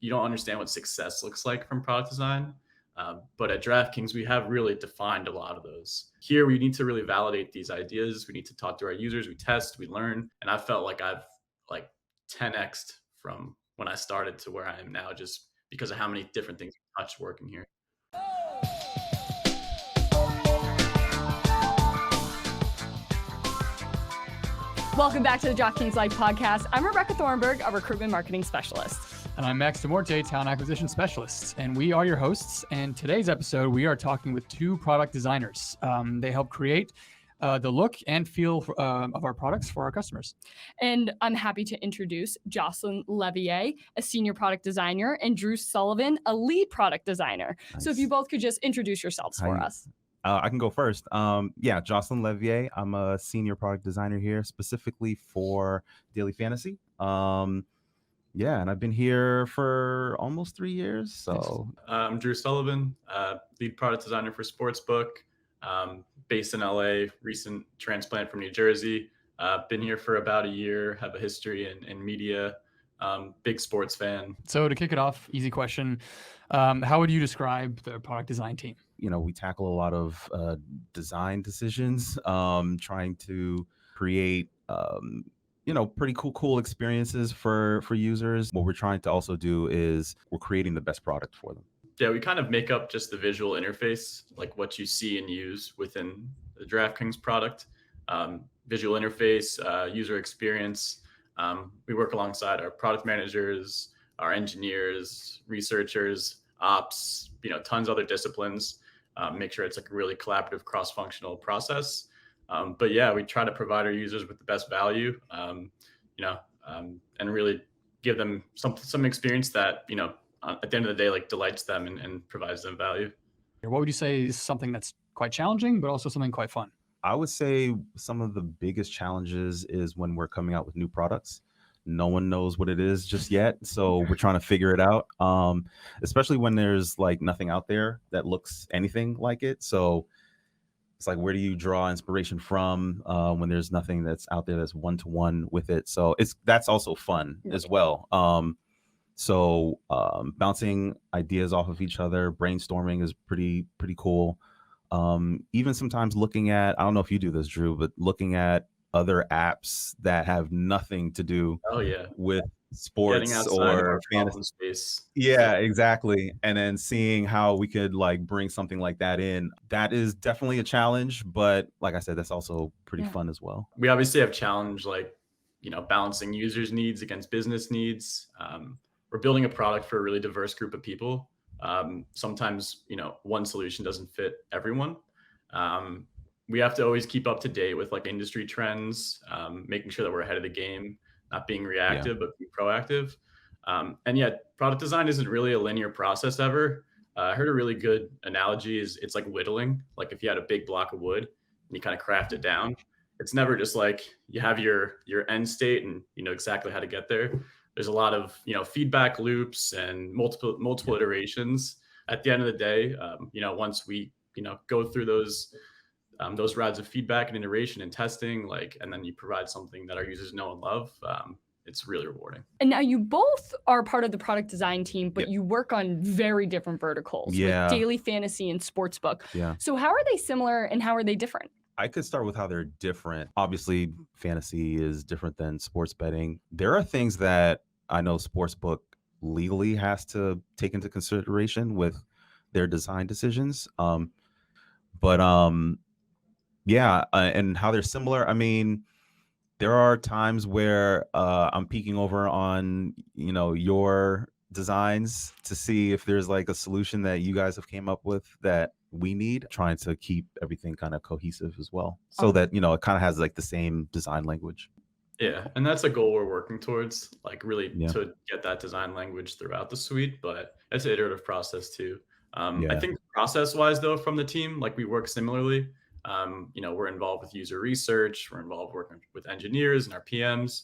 you don't understand what success looks like from product design. But at DraftKings, we have really defined a lot of those. Here, we need to really validate these ideas. We need to talk to our users. We test, we learn. And I felt like I've like 10x'd from when I started to where I am now, just because of how many different things we touch working here. Welcome back to the DraftKings Life Podcast. I'm Rebecca Thornburg, a recruitment marketing specialist. And I'm Max DeMorte, talent acquisition specialist. And we are your hosts. And today's episode, we are talking with two product designers. They help create the look and feel of our products for our customers. And I'm happy to introduce Jocelyn Leveille, a senior product designer, and Drew Sullivan, a lead product designer. Nice. So if you both could just introduce yourselves for us. I can go first. Jocelyn Leveille. I'm a senior product designer here, specifically for Daily Fantasy. And I've been here for almost 3 years. So I'm Drew Sullivan, lead product designer for Sportsbook, based in LA, recent transplant from New Jersey. Been here for about a year, have a history in media, big sports fan. So to kick it off, easy question. How would you describe the product design team? we tackle a lot of design decisions, trying to create pretty cool experiences for users. What we're trying to also do is we're creating the best product for them. Yeah, we kind of make up just the visual interface, like what you see and use within the DraftKings product. Visual interface, user experience. We work alongside our product managers, our engineers, researchers, ops, tons of other disciplines. Make sure it's like a really collaborative, cross-functional process. But yeah, we try to provide our users with the best value, and really give them some experience that, at the end of the day, like delights them and provides them value. What would you say is something that's quite challenging, but also something quite fun? I would say some of the biggest challenges is when we're coming out with new products. No one knows what it is just yet. So we're trying to figure it out, especially when there's like nothing out there that looks anything like it. So it's like, where do you draw inspiration from when there's nothing that's out there that's one-to-one with it? So that's also fun as well. Bouncing ideas off of each other, brainstorming is pretty cool. Even sometimes looking at, I don't know if you do this, Drew, but looking at other apps that have nothing to do with sports or fantasy space. Yeah, exactly. And then seeing how we could like bring something like that in, that is definitely a challenge. But like I said, that's also pretty fun as well. We obviously have challenge like, balancing users' needs against business needs. We're building a product for a really diverse group of people. Sometimes, one solution doesn't fit everyone. We have to always keep up to date with like industry trends, making sure that we're ahead of the game, not being reactive, but being proactive. Product design isn't really a linear process ever. I heard a really good analogy is it's like whittling. Like if you had a big block of wood and you kind of craft it down, it's never just like you have your end state and you know exactly how to get there. There's a lot of, feedback loops and multiple iterations. At the end of the day, once we, go through those rounds of feedback and iteration and testing, and then you provide something that our users know and love, it's really rewarding. And now you both are part of the product design team, but you work on very different verticals with Daily Fantasy and Sportsbook. Yeah. So how are they similar and how are they different? I could start with how they're different. Obviously, fantasy is different than sports betting. There are things that I know Sportsbook legally has to take into consideration with their design decisions. And how they're similar. I mean, there are times where I'm peeking over on, your designs to see if there's like a solution that you guys have came up with that we need, trying to keep everything kind of cohesive as well. So that, it kind of has like the same design language. Yeah. And that's a goal we're working towards, to get that design language throughout the suite, but it's an iterative process too. I think process wise though, from the team, we work similarly. We're involved with user research, we're involved working with engineers and our PMs.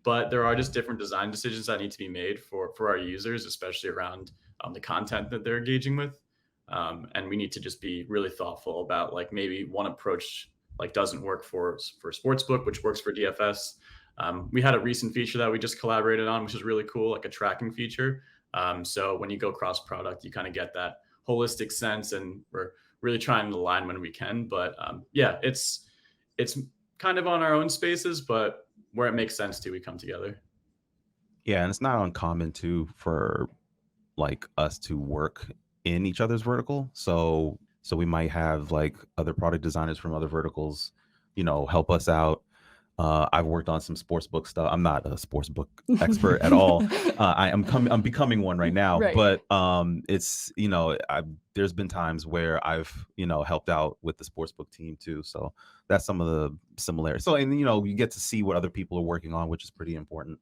But there are just different design decisions that need to be made for our users, especially around the content that they're engaging with. And we need to just be really thoughtful about maybe one approach doesn't work for Sportsbook, which works for DFS. We had a recent feature that we just collaborated on, which is really cool, like a tracking feature. So when you go cross product, you kind of get that holistic sense, and we're really trying to align when we can. But yeah, it's kind of on our own spaces, but where it makes sense to, we come together. Yeah, and it's not uncommon too for like us to work in each other's vertical. So we might have like other product designers from other verticals, help us out. I've worked on some sportsbook stuff. I'm not a sportsbook expert at all. I'm becoming one right now. Right. But it's there's been times where I've helped out with the sportsbook team too. So that's some of the similarities. So and you get to see what other people are working on, which is pretty important.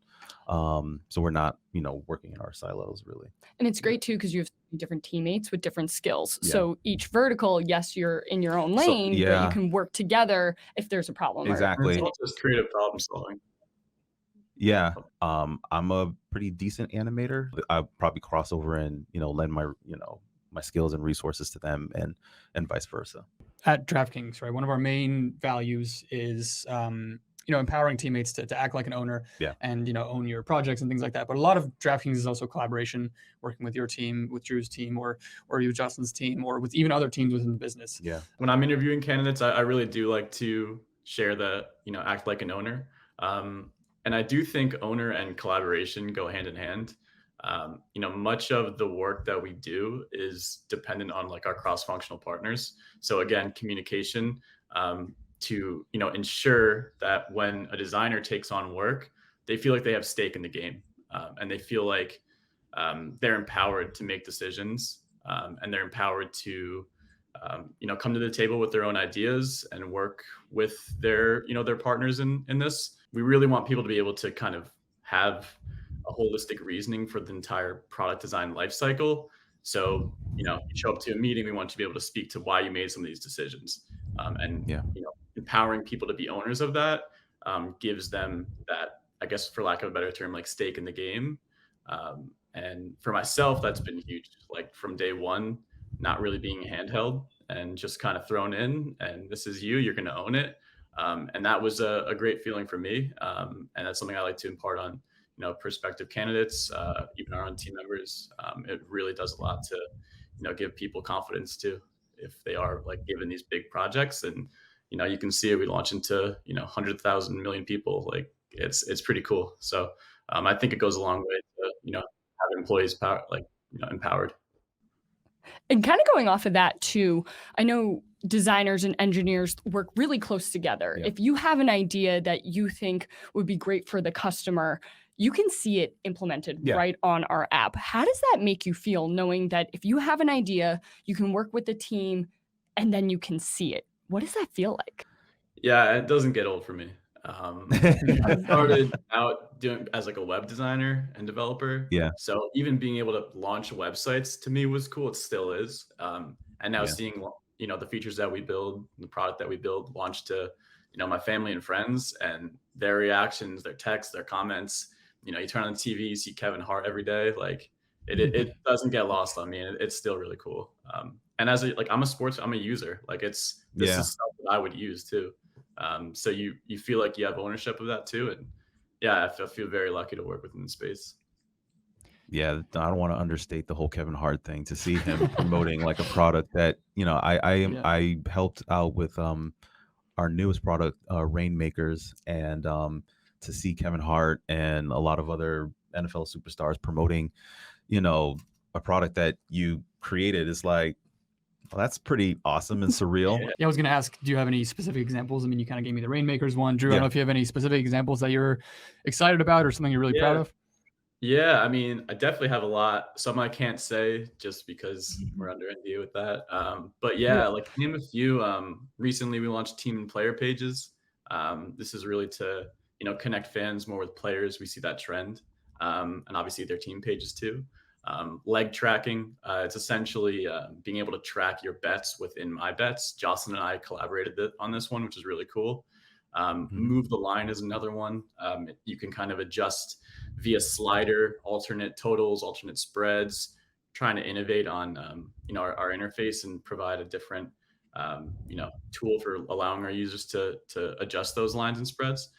So we're not working in our silos really. And it's great too because you have different teammates with different skills. Yeah. So each vertical, yes, you're in your own lane, but yeah. you can work together if there's a problem. Exactly. It's all just creative problem solving. Yeah. I'm a pretty decent animator. I'll probably cross over and lend my my skills and resources to them, and vice versa. At DraftKings, right, one of our main values is empowering teammates to act like an owner, and own your projects and things like that. But a lot of DraftKings is also collaboration, working with your team, with Drew's team, or you, Jocelyn's team, or with even other teams within the business. Yeah. When I'm interviewing candidates, I really do like to share the act like an owner, and I do think owner and collaboration go hand in hand. Much of the work that we do is dependent on like our cross-functional partners. So again, communication, to ensure that when a designer takes on work, they feel like they have stake in the game, and they feel like they're empowered to make decisions, and they're empowered to come to the table with their own ideas and work with their partners in this. We really want people to be able to kind of have a holistic reasoning for the entire product design lifecycle. So you show up to a meeting, we want you to be able to speak to why you made some of these decisions, and empowering people to be owners of that gives them that, I guess, for lack of a better term, like stake in the game. And for myself, that's been huge. Like from day one, not really being handheld and just kind of thrown in, and this is you're going to own it. And that was a great feeling for me. And that's something I like to impart on, prospective candidates, even our own team members. It really does a lot to, give people confidence too, if they are like given these big projects. And you can see it. We launch into 100,000 million people. Like it's pretty cool. So I think it goes a long way to have employees empowered. And kind of going off of that too, I know designers and engineers work really close together. Yeah. If you have an idea that you think would be great for the customer, you can see it implemented right on our app. How does that make you feel, knowing that if you have an idea, you can work with the team and then you can see it? What does that feel like? Yeah, it doesn't get old for me. I started out doing as like a web designer and developer. Yeah. So even being able to launch websites to me was cool. It still is. And now seeing, the features that we build, the product that we build launched to, my family and friends, and their reactions, their texts, their comments, you turn on the TV, you see Kevin Hart every day. Like it doesn't get lost on me. It's still really cool. And as I'm a user, like this is stuff that I would use too. So you feel like you have ownership of that too. And I feel very lucky to work within the space. Yeah, I don't want to understate the whole Kevin Hart thing. To see him promoting like a product that I helped out with our newest product, Rainmakers, and to see Kevin Hart and a lot of other NFL superstars promoting, a product that you created is like, well, that's pretty awesome and surreal. Yeah, I was going to ask, do you have any specific examples? I mean, you kind of gave me the Rainmakers one. Drew, I don't know if you have any specific examples that you're excited about or something you're really proud of. Yeah, I mean, I definitely have a lot. Some I can't say just because we're under NDA with that. But like name a few. Recently, we launched team and player pages. This is really to connect fans more with players. We see that trend, and obviously their team pages too. Leg tracking. It's essentially being able to track your bets within My Bets. Jocelyn and I collaborated on this one, which is really cool. Move the line is another one. You can kind of adjust via slider, alternate totals, alternate spreads, trying to innovate on our interface and provide a different tool for allowing our users to adjust those lines and spreads.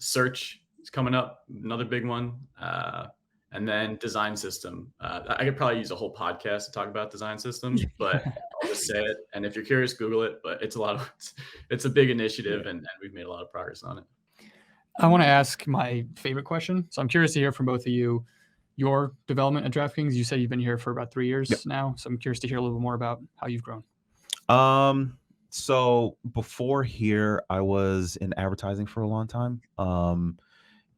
search is coming up, another big one. And then design system. I could probably use a whole podcast to talk about design system, but I'll just say it. And if you're curious, Google it. But it's a big initiative, and we've made a lot of progress on it. I want to ask my favorite question. So I'm curious to hear from both of you. Your development at DraftKings, you said you've been here for about 3 years now. So I'm curious to hear a little bit more about how you've grown. So before here, I was in advertising for a long time.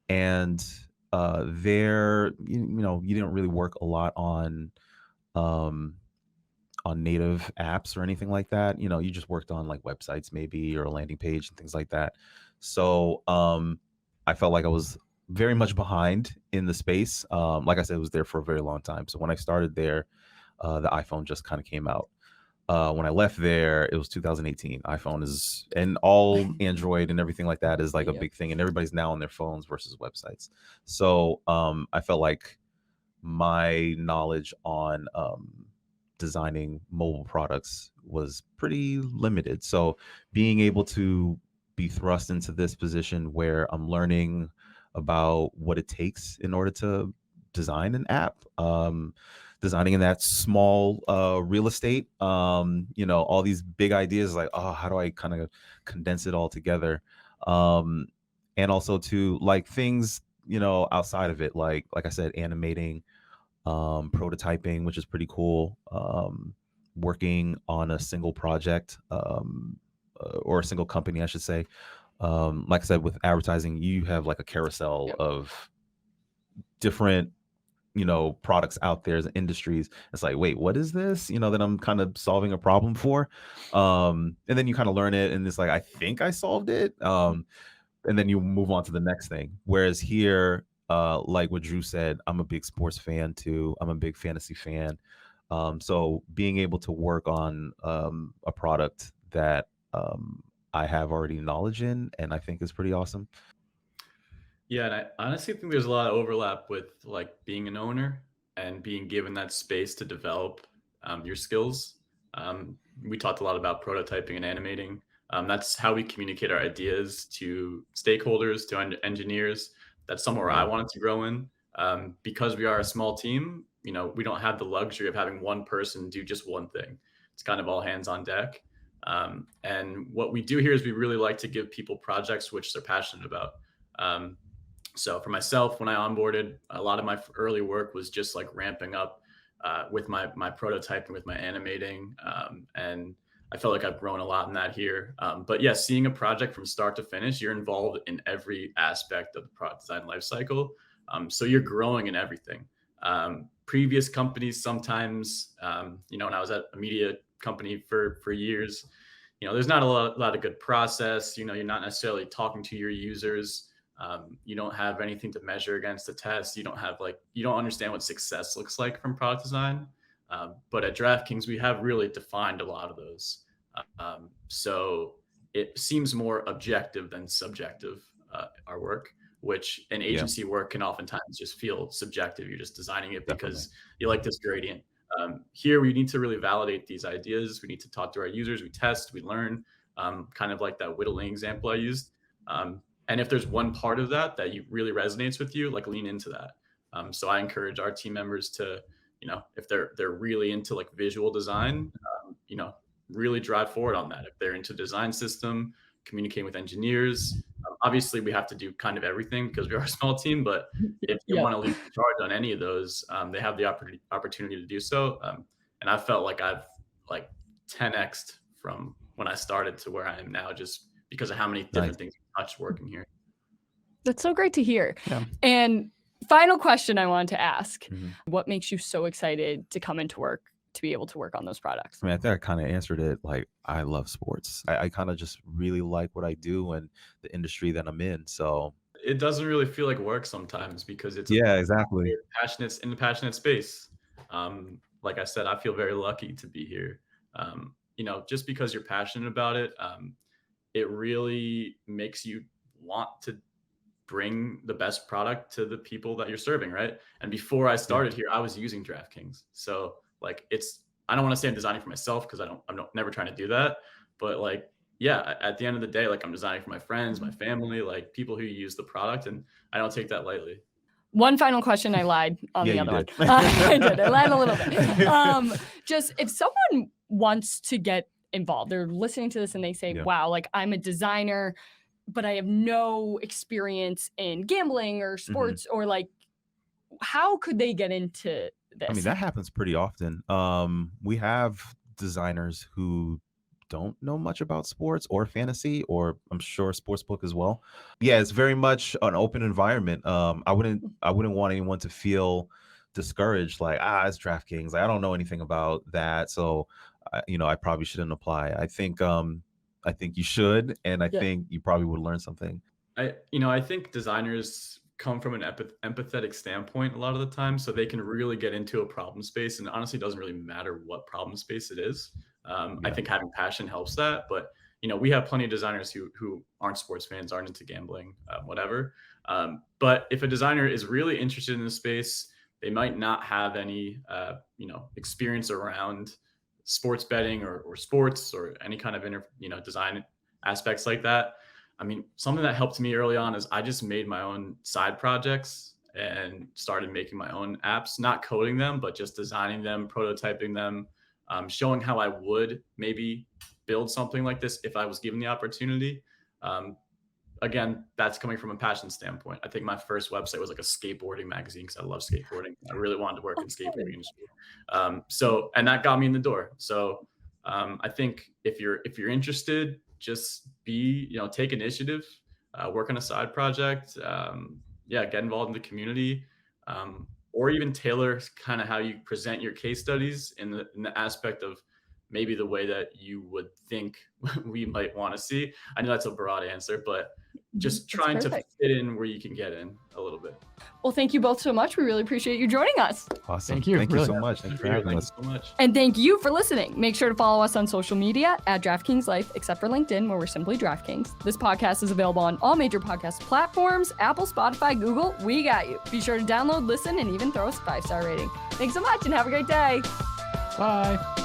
And there, you didn't really work a lot on native apps or anything like that. You just worked on like websites maybe, or a landing page and things like that. So I felt like I was very much behind in the space. Like I said, I was there for a very long time. So when I started there, the iPhone just kind of came out. When I left there, it was 2018. iPhone is, and all Android and everything like that is like a big thing, and everybody's now on their phones versus websites. So I felt like my knowledge on designing mobile products was pretty limited. So being able to be thrust into this position where I'm learning about what it takes in order to design an app, designing in that small real estate, all these big ideas like, oh, how do I kind of condense it all together? And also to like things, outside of it, like I said, animating, prototyping, which is pretty cool. Working on a single project, or a single company, I should say. Like I said, with advertising, you have like a carousel of different products out there as industries. It's like, wait, what is this? That I'm kind of solving a problem for. And then you kind of learn it, and it's like, I think I solved it. And then you move on to the next thing. Whereas here, like what Drew said, I'm a big sports fan too. I'm a big fantasy fan. So being able to work on a product that I have already knowledge in, and I think is pretty awesome. Yeah, and I honestly think there's a lot of overlap with like being an owner and being given that space to develop your skills. We talked a lot about prototyping and animating. That's how we communicate our ideas to stakeholders, to engineers. That's somewhere I wanted to grow in. Because we are a small team, we don't have the luxury of having one person do just one thing. It's kind of all hands on deck. And what we do here is we really like to give people projects which they're passionate about. So for myself, when I onboarded, a lot of my early work was just like ramping up with my prototyping, with my animating. And I felt like I've grown a lot in that here. But yeah, seeing a project from start to finish, you're involved in every aspect of the product design lifecycle. So you're growing in everything. Previous companies, sometimes, when I was at a media company for years, there's not a lot of good process. You're not necessarily talking to your users. You don't have anything to measure against the test. You don't understand what success looks like from product design. But at DraftKings, we have really defined a lot of those. So it seems more objective than subjective, our work, which in agency work can oftentimes just feel subjective. You're just designing it because you like this gradient. Here, we need to really validate these ideas. We need to talk to our users. We test, we learn, kind of like that whittling example I used. And if there's one part of that really resonates with you, like lean into that. So I encourage our team members to, if they're really into like visual design, really drive forward on that. If they're into design system, communicating with engineers, obviously we have to do kind of everything because we are a small team, but if you want to lead the charge on any of those, they have the opportunity to do so. And I felt like I've like 10x'd from when I started to where I am now, just because of how many different things we touched working here. That's so great to hear. Yeah. And final question I wanted to ask, what makes you so excited to come into work, to be able to work on those products? I mean, I think I kind of answered it. Like, I love sports. I kind of just really like what I do and the industry that I'm in. So it doesn't really feel like work sometimes because it's exactly passionate space. Like I said, I feel very lucky to be here. Just because you're passionate about it, it really makes you want to bring the best product to the people that you're serving, right? And before I started here, I was using DraftKings. So like I don't want to say I'm designing for myself because I'm never trying to do that, but like yeah, at the end of the day, like I'm designing for my friends, my family, like people who use the product, and I don't take that lightly. One final question. I lied on the Yeah, other you one. did. I did. I lied a little bit. Just if someone wants to get involved, they're listening to this and they say, Yeah. wow, like I'm a designer, but I have no experience in gambling or sports, or like, how could they get into this? I mean, that happens pretty often. We have designers who don't know much about sports or fantasy, or I'm sure sportsbook as well. Yeah, it's very much an open environment. I wouldn't want anyone to feel discouraged, like, it's DraftKings. Like, I don't know anything about that, so I probably shouldn't apply. I think you should, and I think you probably would learn something. I think designers come from an empathetic standpoint a lot of the time, so they can really get into a problem space, and honestly, it doesn't really matter what problem space it is. I think having passion helps that, but we have plenty of designers who aren't sports fans, aren't into gambling, whatever. But if a designer is really interested in the space, they might not have any experience around sports betting or sports or any kind of design aspects like that. I mean, something that helped me early on is I just made my own side projects and started making my own apps, not coding them, but just designing them, prototyping them, showing how I would maybe build something like this if I was given the opportunity. Again, that's coming from a passion standpoint. I think my first website was like a skateboarding magazine because I love skateboarding. I really wanted to work in skateboarding industry. And that got me in the door. So I think if you're interested, just take initiative, work on a side project, get involved in the community, or even tailor kind of how you present your case studies in the aspect of maybe the way that you would think we might want to see. I know that's a broad answer, but just trying to fit in where you can get in a little bit. Well, thank you both so much. We really appreciate you joining us. Awesome. Thank you. Thank you so much. Thanks for having us. Thank you so much. And thank you for listening. Make sure to follow us on social media at DraftKings Life, except for LinkedIn, where we're simply DraftKings. This podcast is available on all major podcast platforms, Apple, Spotify, Google. We got you. Be sure to download, listen, and even throw us a 5-star rating. Thanks so much and have a great day. Bye.